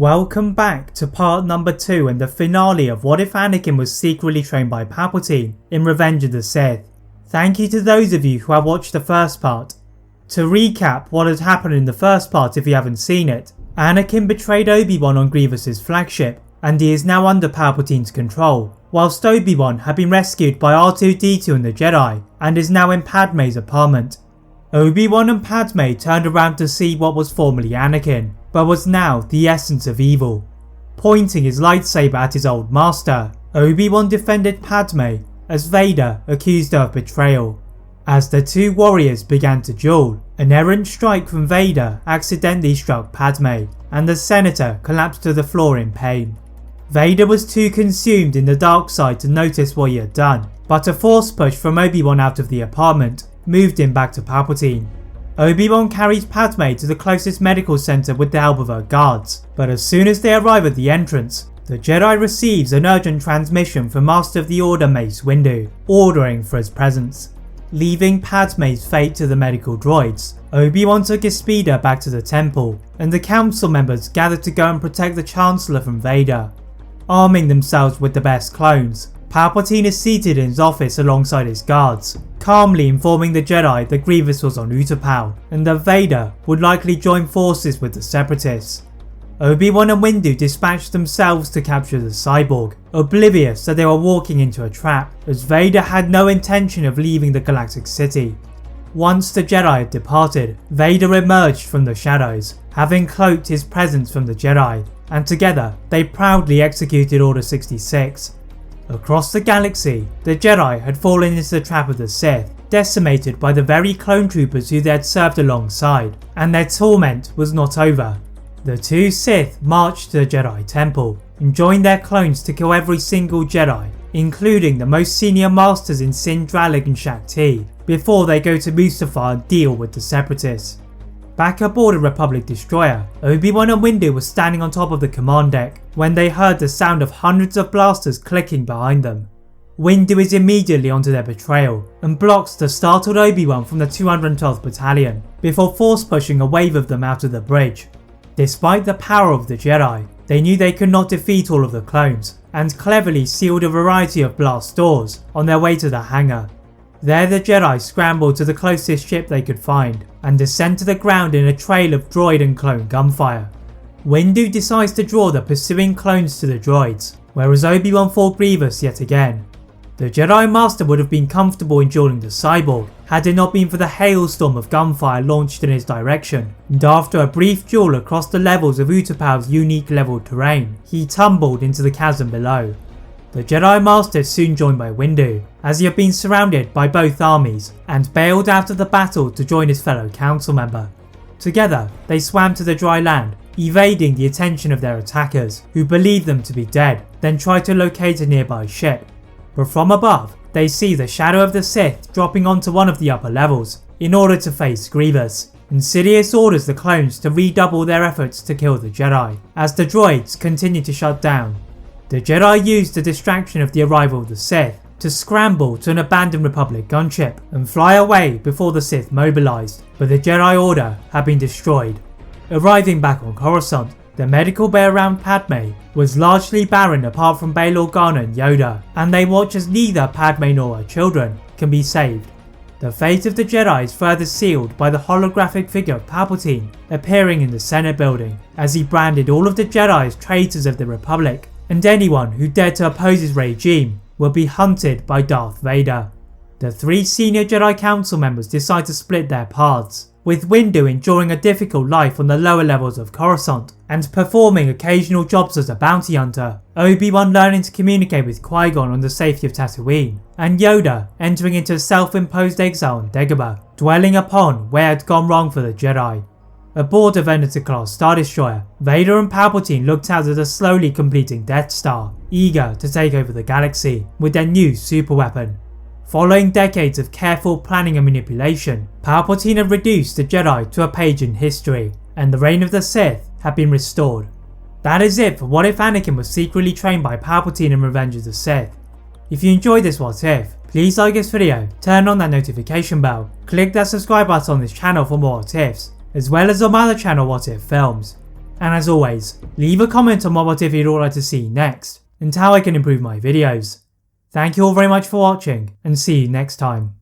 Welcome back to part number 2 and the finale of What If Anakin Was Secretly Trained by Palpatine in Revenge of the Sith. Thank you to those of you who have watched the first part. To recap what had happened in the first part if you haven't seen it, Anakin betrayed Obi-Wan on Grievous's flagship and he is now under Palpatine's control, whilst Obi-Wan had been rescued by R2-D2 and the Jedi and is now in Padme's apartment. Obi-Wan and Padme turned around to see what was formerly Anakin, but was now the essence of evil. Pointing his lightsaber at his old master, Obi-Wan defended Padme as Vader accused her of betrayal. As the two warriors began to duel, an errant strike from Vader accidentally struck Padme, and the senator collapsed to the floor in pain. Vader was too consumed in the dark side to notice what he had done, but a force push from Obi-Wan out of the apartment moved him back to Palpatine. Obi-Wan carries Padme to the closest medical centre with the help of her guards, but as soon as they arrive at the entrance, the Jedi receives an urgent transmission from Master of the Order Mace Windu, ordering for his presence. Leaving Padme's fate to the medical droids, Obi-Wan took his speeder back to the temple, and the council members gathered to go and protect the Chancellor from Vader. Arming themselves with the best clones, Palpatine is seated in his office alongside his guards, calmly informing the Jedi that Grievous was on Utapau and that Vader would likely join forces with the Separatists. Obi-Wan and Windu dispatched themselves to capture the cyborg, oblivious that they were walking into a trap, as Vader had no intention of leaving the galactic city. Once the Jedi had departed, Vader emerged from the shadows, having cloaked his presence from the Jedi, and together they proudly executed Order 66. Across the galaxy, the Jedi had fallen into the trap of the Sith, decimated by the very clone troopers who they had served alongside, and their torment was not over. The two Sith marched to the Jedi Temple and joined their clones to kill every single Jedi, including the most senior masters in Sin Dralig and Shaak Ti, before they go to Mustafar and deal with the Separatists. Back aboard a Republic destroyer, Obi-Wan and Windu were standing on top of the command deck when they heard the sound of hundreds of blasters clicking behind them. Windu is immediately onto their betrayal and blocks the startled Obi-Wan from the 212th Battalion before force pushing a wave of them out of the bridge. Despite the power of the Jedi, they knew they could not defeat all of the clones and cleverly sealed a variety of blast doors on their way to the hangar. There the Jedi scrambled to the closest ship they could find and descend to the ground in a trail of droid and clone gunfire. Windu decides to draw the pursuing clones to the droids, whereas Obi-Wan fought Grievous yet again. The Jedi Master would have been comfortable in dueling the cyborg had it not been for the hailstorm of gunfire launched in his direction, and after a brief duel across the levels of Utapau's unique leveled terrain, he tumbled into the chasm below. The Jedi Master soon joined by Windu, as he had been surrounded by both armies, and bailed out of the battle to join his fellow council member. Together, they swam to the dry land, evading the attention of their attackers, who believed them to be dead, then tried to locate a nearby ship. But from above, they see the shadow of the Sith dropping onto one of the upper levels, in order to face Grievous, and Sidious orders the clones to redouble their efforts to kill the Jedi, as the droids continue to shut down. The Jedi used the distraction of the arrival of the Sith to scramble to an abandoned Republic gunship and fly away before the Sith mobilized, but the Jedi Order had been destroyed. Arriving back on Coruscant, the medical bay around Padme was largely barren apart from Bail Organa and Yoda, and they watch as neither Padme nor her children can be saved. The fate of the Jedi is further sealed by the holographic figure of Palpatine appearing in the Senate building, as he branded all of the Jedi as traitors of the Republic, and anyone who dared to oppose his regime will be hunted by Darth Vader. The three senior Jedi Council members decide to split their paths, with Windu enduring a difficult life on the lower levels of Coruscant and performing occasional jobs as a bounty hunter, Obi-Wan learning to communicate with Qui-Gon on the safety of Tatooine, and Yoda entering into a self-imposed exile on Dagobah, dwelling upon where it had gone wrong for the Jedi. Aboard a Venator-class Star Destroyer, Vader and Palpatine looked out at a slowly completing Death Star, eager to take over the galaxy with their new superweapon. Following decades of careful planning and manipulation, Palpatine had reduced the Jedi to a page in history, and the reign of the Sith had been restored. That is it for What If Anakin Was Secretly Trained by Palpatine in Revenge of the Sith. If you enjoyed this What If, please like this video, turn on that notification bell, click that subscribe button on this channel for more What Ifs, as well as on my other channel What If Films. And as always, leave a comment on what if you'd all like to see next, and how I can improve my videos. Thank you all very much for watching, and see you next time.